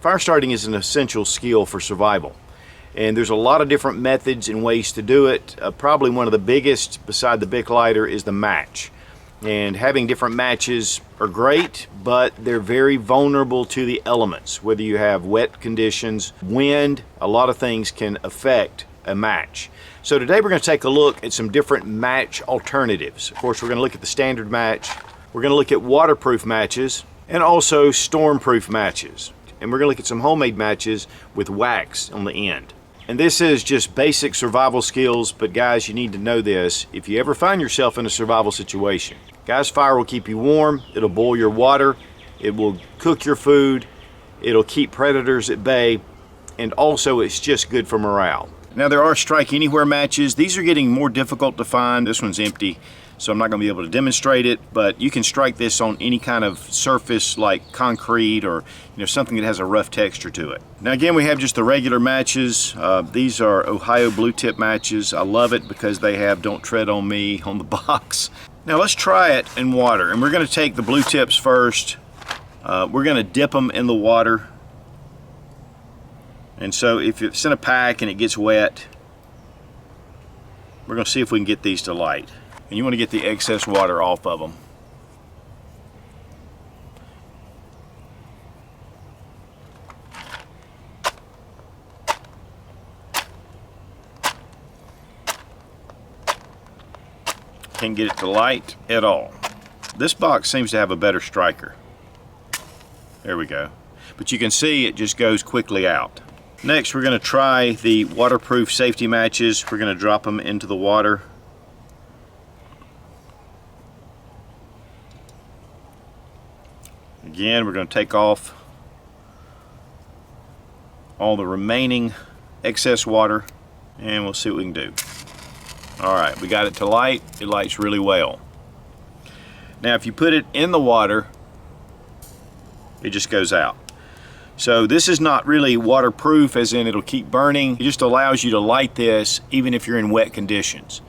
Fire starting is an essential skill for survival, and there's a lot of different methods and ways to do it. Probably one of the biggest beside the Bic lighter is the match. And having different matches are great, but they're very vulnerable to the elements. Whether you have wet conditions, wind, a lot of things can affect a match. So today we're going to take a look at some different match alternatives. Of course, we're going to look at the standard match, we're going to look at waterproof matches, and also stormproof matches. And we're going to look at some homemade matches with wax on the end. And this is just basic survival skills, but guys, you need to know this. If you ever find yourself in a survival situation, guys, fire will keep you warm, it'll boil your water, it will cook your food, it'll keep predators at bay, and also it's just good for morale. Now there are strike anywhere matches. These are getting more difficult to find. This one's empty, so I'm not going to be able to demonstrate it, but you can strike this on any kind of surface like concrete or something that has a rough texture to it. Now again, we have just the regular matches. These are Ohio blue tip matches. I love it because they have "Don't Tread on Me" on the box. Now let's try it in water, and we're going to take the blue tips first. We're going to dip them in the water, and so if it's in a pack and it gets wet, we're going to see if we can get these to light. And you want to get the excess water off of them. Can't get it to light at all. This box seems to have a better striker. There we go. But you can see it just goes quickly out. Next, we're going to try the waterproof safety matches. We're going to drop them into the water. Again, we're going to take off all the remaining excess water, and we'll see what we can do. Alright, we got it to light. It lights really well. Now if you put it in the water, it just goes out. So this is not really waterproof, as in it'll keep burning. It just allows you to light this even if you're in wet conditions.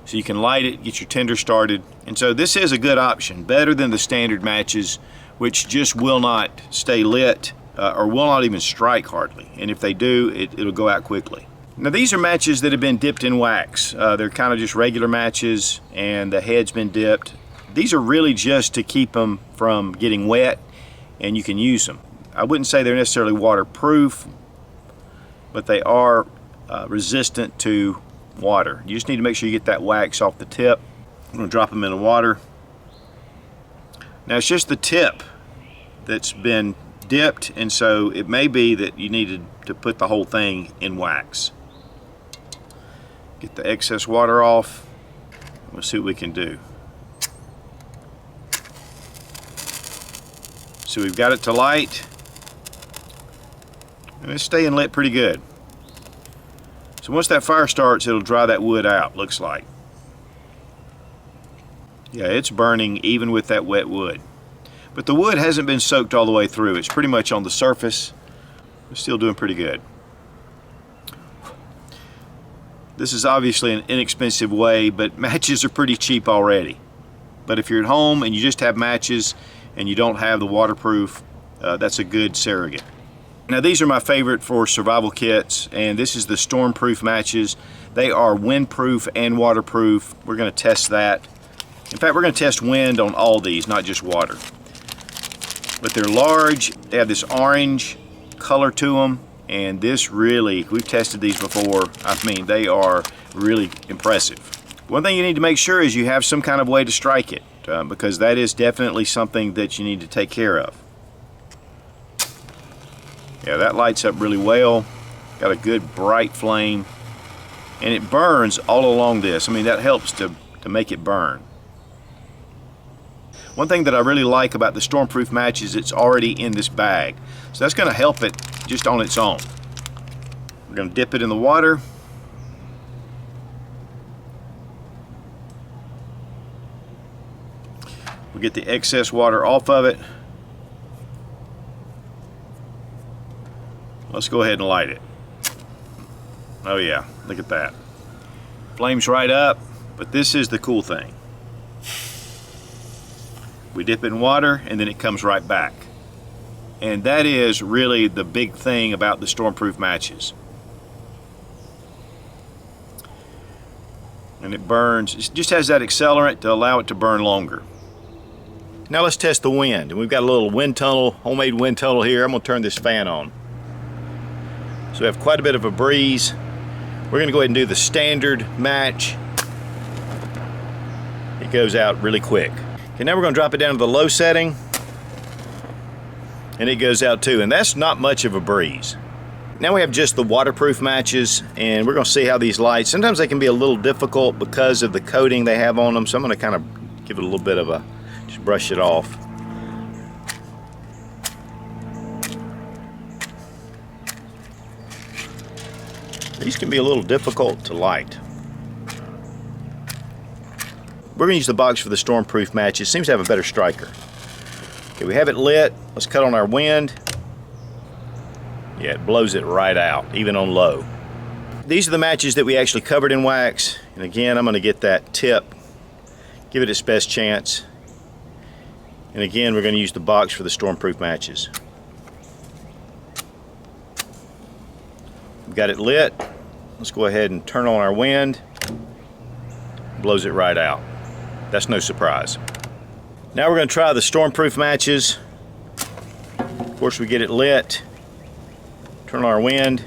So you can light it, get your tinder started. And so this is a good option, better than the standard matches, which just will not stay lit or will not even strike hardly. And if they do, it'll go out quickly. Now these are matches that have been dipped in wax. They're kind of just regular matches, and the head's been dipped. These are really just to keep them from getting wet, and you can use them. I wouldn't say they're necessarily waterproof, but they are resistant to water. You just need to make sure you get that wax off the tip. I'm going to drop them in the water. Now it's just the tip that's been dipped, and so it may be that you needed to put the whole thing in wax. Get the excess water off. We'll see what we can do. So we've got it to light, and it's staying lit pretty good. So once that fire starts, it'll dry that wood out, looks like. Yeah, it's burning even with that wet wood. But the wood hasn't been soaked all the way through. It's pretty much on the surface. It's still doing pretty good. This is obviously an inexpensive way, but matches are pretty cheap already. But if you're at home and you just have matches and you don't have the waterproof, that's a good surrogate. Now these are my favorite for survival kits, and this is the Stormproof matches. They are windproof and waterproof. We're going to test that. In fact, we're going to test wind on all these, not just water. But they're large, they have this orange color to them, and this really, we've tested these before. I mean, they are really impressive. One thing you need to make sure is you have some kind of way to strike it, because that is definitely something that you need to take care of. Yeah, that lights up really well. Got a good bright flame, and it burns all along this. I mean, that helps to make it burn. One thing that I really like about the Stormproof match is it's already in this bag. So that's going to help it just on its own. We're going to dip it in the water. We'll get the excess water off of it. Let's go ahead and light it. Oh yeah, look at that. Flames right up, but this is the cool thing. We dip it in water and then it comes right back. And that is really the big thing about the Stormproof matches. And it burns, it just has that accelerant to allow it to burn longer. Now let's test the wind. And we've got a little wind tunnel, homemade wind tunnel here. I'm gonna turn this fan on. So we have quite a bit of a breeze. We're gonna go ahead and do the standard match. It goes out really quick. Okay, now we're gonna drop it down to the low setting. And it goes out too, and that's not much of a breeze. Now we have just the waterproof matches, and we're gonna see how these lights, sometimes they can be a little difficult because of the coating they have on them, so I'm gonna kind of give it a little bit of a, just brush it off. These can be a little difficult to light. We're gonna use the box for the Stormproof matches. Seems to have a better striker. Okay, we have it lit. Let's cut on our wind. Yeah, it blows it right out, even on low. These are the matches that we actually covered in wax. And again, I'm gonna get that tip, give it its best chance. And again, we're gonna use the box for the Stormproof matches. We've got it lit. Let's go ahead and turn on our wind. Blows it right out. That's no surprise. Now we're gonna try the Stormproof matches. Of course, we get it lit. Turn on our wind.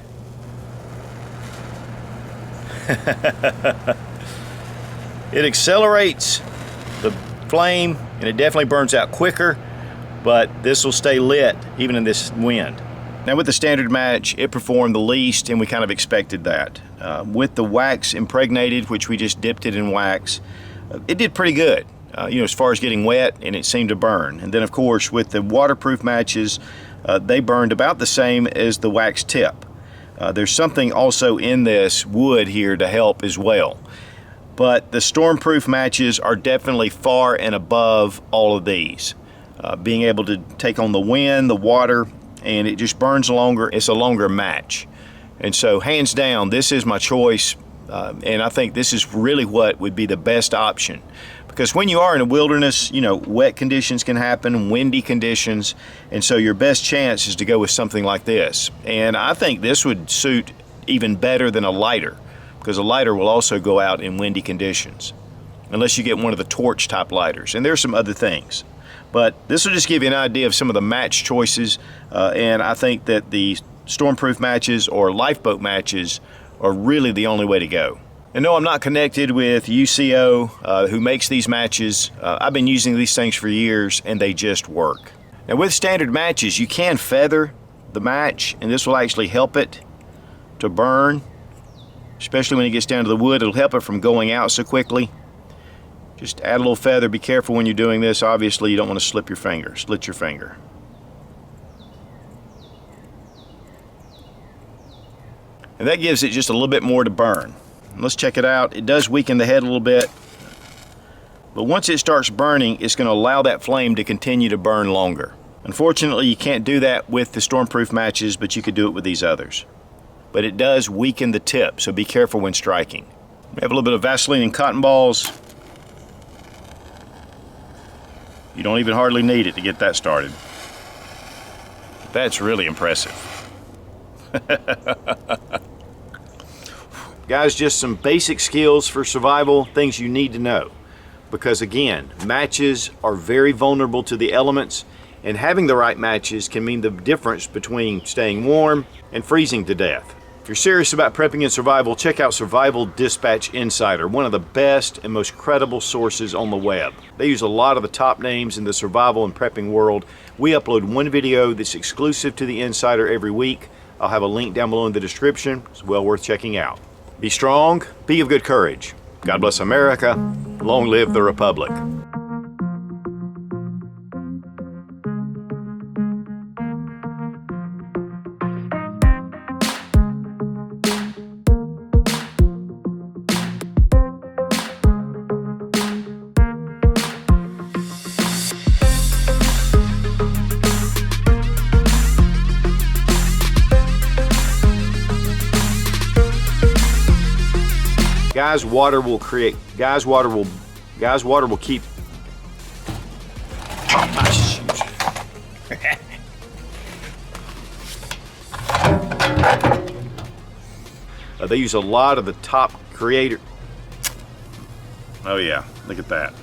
It accelerates the flame and it definitely burns out quicker, but this will stay lit even in this wind. Now with the standard match, it performed the least, and we kind of expected that. With the wax impregnated, which we just dipped it in wax, it did pretty good. You know, as far as getting wet, and it seemed to burn. And then of course with the waterproof matches, they burned about the same as the wax tip. There's something also in this wood here to help as well. But the Stormproof matches are definitely far and above all of these. Being able to take on the wind, the water, and it just burns longer. It's a longer match. And so hands down, this is my choice. And I think this is really what would be the best option. Because when you are in a wilderness, you know, wet conditions can happen, windy conditions, and so your best chance is to go with something like this. And I think this would suit even better than a lighter, because a lighter will also go out in windy conditions, unless you get one of the torch type lighters. And there's some other things. But this will just give you an idea of some of the match choices, and I think that the Stormproof matches or lifeboat matches are really the only way to go. And no, I'm not connected with UCO, who makes these matches. I've been using these things for years, and they just work. Now with standard matches, you can feather the match, and this will actually help it to burn, especially when it gets down to the wood. It'll help it from going out so quickly. Just add a little feather. Be careful when you're doing this. Obviously, you don't want to split your finger. And that gives it just a little bit more to burn. Let's check it out. It does weaken the head a little bit, but once it starts burning, it's going to allow that flame to continue to burn longer. Unfortunately, you can't do that with the Stormproof matches, but you could do it with these others. But it does weaken the tip, so be careful when striking. We have a little bit of Vaseline and cotton balls. You don't even hardly need it to get that started. That's really impressive. Guys, just some basic skills for survival, things you need to know. Because again, matches are very vulnerable to the elements, and having the right matches can mean the difference between staying warm and freezing to death. If you're serious about prepping and survival, check out Survival Dispatch Insider, one of the best and most credible sources on the web. They use a lot of the top names in the survival and prepping world. We upload one video that's exclusive to the Insider every week. I'll have a link down below in the description. It's well worth checking out. Be strong, be of good courage. God bless America. Long live the Republic. Guys, water will keep. They use a lot of the top creator. Oh yeah, look at that.